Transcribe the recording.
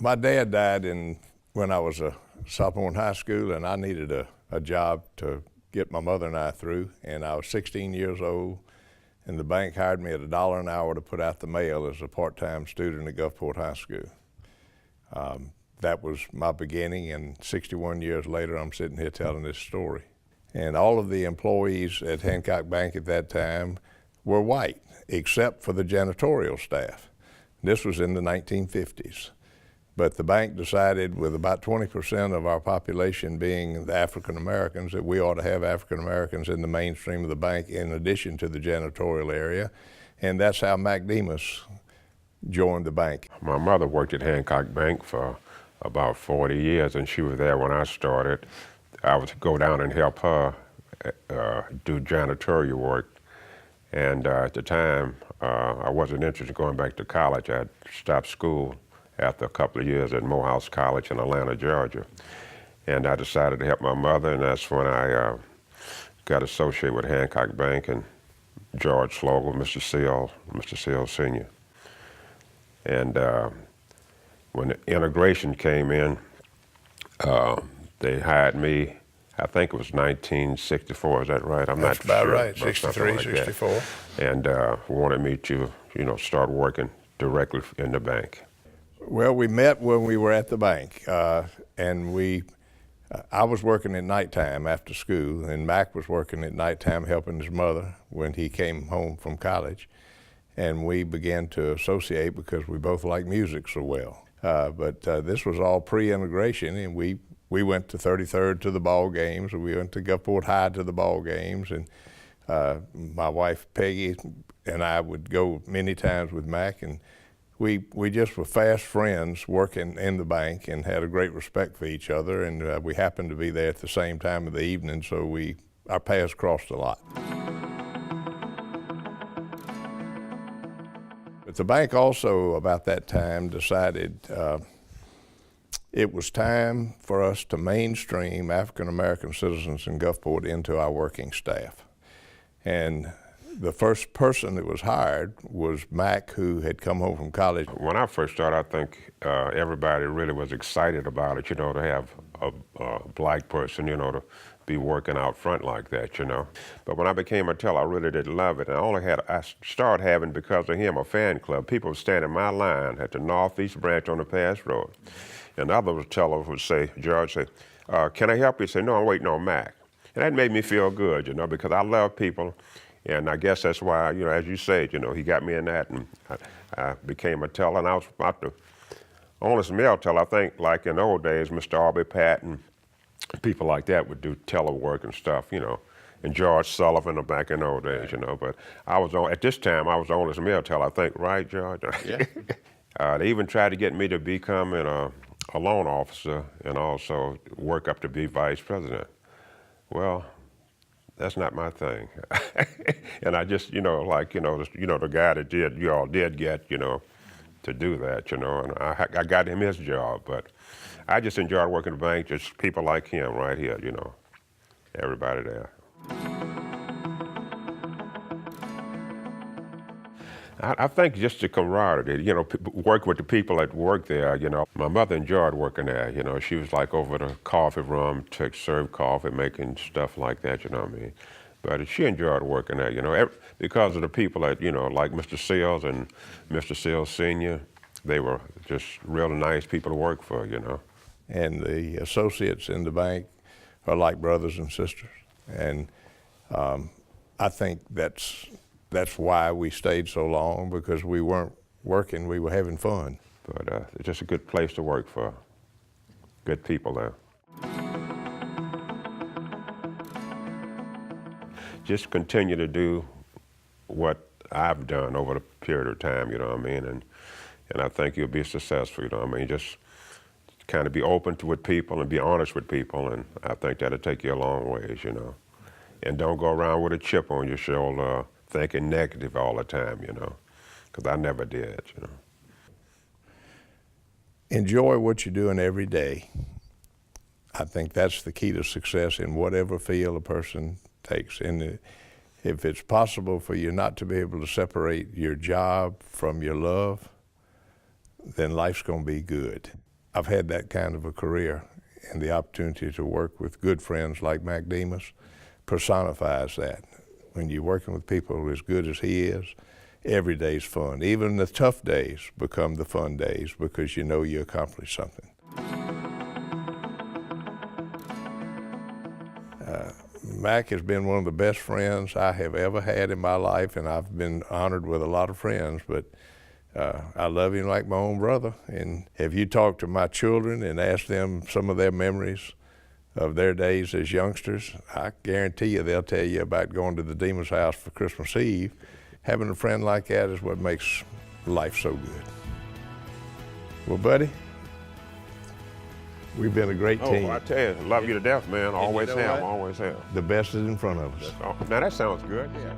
My dad died when I was a sophomore in high school, and I needed a job to get my mother and I through. And I was 16 years old, and the bank hired me at $1 an hour to put out the mail as a part-time student at Gulfport High School. That was my beginning, and 61 years later, I'm sitting here telling this story. And all of the employees at Hancock Bank at that time were white, except for the janitorial staff. This was in the 1950s. But the bank decided, with about 20% of our population being the African Americans, that we ought to have African Americans in the mainstream of the bank in addition to the janitorial area. And that's how Mac Demas joined the bank. My mother worked at Hancock Bank for about 40 years, and she was there when I started. I would go down and help her do janitorial work. And at the time, I wasn't interested in going back to college. I had stopped school after a couple of years at Morehouse College in Atlanta, Georgia. And I decided to help my mother, and that's when I got associated with Hancock Bank and George Slogel, Mr. Seal Sr. And when the integration came in, they hired me, I think it was 1964, is that right? I'm That's not about sure. right, 63, like 64. And wanted me to, start working directly in the bank. Well, we met when we were at the bank, and I was working at nighttime after school, and Mac was working at nighttime helping his mother when he came home from college. And we began to associate because we both liked music so well. But this was all pre-integration, and we went to 33rd to the ball games, and we went to Gulfport High to the ball games, and my wife Peggy and I would go many times with Mac, and we just were fast friends working in the bank and had a great respect for each other, and we happened to be there at the same time of the evening, so our paths crossed a lot. But the bank also, about that time, decided it was time for us to mainstream African-American citizens in Gulfport into our working staff. And the first person that was hired was Mac, who had come home from college. When I first started, I think everybody really was excited about it, to have a black person, to be working out front like that, But when I became a teller, I really didn't love it. And I started having, because of him, a fan club. People would stand in my line at the northeast branch on the Pass Road. And other tellers would say, George, can I help you? He'd say, no, I'm waiting on Mac. And that made me feel good, because I love people. And I guess that's why, as you say, he got me in that, and I became a teller. And I was about the oldest male teller. I think, like in the old days, Mr. Aubrey Patton, people like that would do teller work and stuff, and George Sullivan back in the old days, But at this time, I was the oldest male teller, I think, right, George? Yeah. They even tried to get me to become a loan officer and also work up to be vice president. Well, that's not my thing. And I just, the guy that you all did get, to do that, and I got him his job, but I just enjoyed working the bank, just people like him right here, everybody there. I think just the camaraderie, work with the people that work there, My mother enjoyed working there, She was like over the coffee room, serve coffee, making stuff like that, you know what I mean? But she enjoyed working there, because of the people that, like Mr. Seals and Mr. Seals Sr., they were just real nice people to work for, And the associates in the bank are like brothers and sisters. And I think that's why we stayed so long, because we weren't working, we were having fun. But it's just a good place to work for. Good people there. Just continue to do what I've done over the period of time, you know what I mean? And I think you'll be successful, you know what I mean? Just kind of be open with people and be honest with people, and I think that'll take you a long ways, And don't go around with a chip on your shoulder thinking negative all the time, because I never did, Enjoy what you're doing every day. I think that's the key to success in whatever field a person takes. And if it's possible for you not to be able to separate your job from your love, then life's going to be good. I've had that kind of a career, and the opportunity to work with good friends like Mac Demas personifies that. When you're working with people as good as he is, every day's fun. Even the tough days become the fun days because you know you accomplished something. Mac has been one of the best friends I have ever had in my life, and I've been honored with a lot of friends, but I love him like my own brother. And if you talk to my children and ask them some of their memories of their days as youngsters, I guarantee you they'll tell you about going to the Demas house for Christmas Eve. Having a friend like that is what makes life so good. Well, buddy, we've been a great team. Oh, I tell you, love you to death, man. Always you know have, what? always have. The best is in front of us. Oh, now that sounds good. Yeah.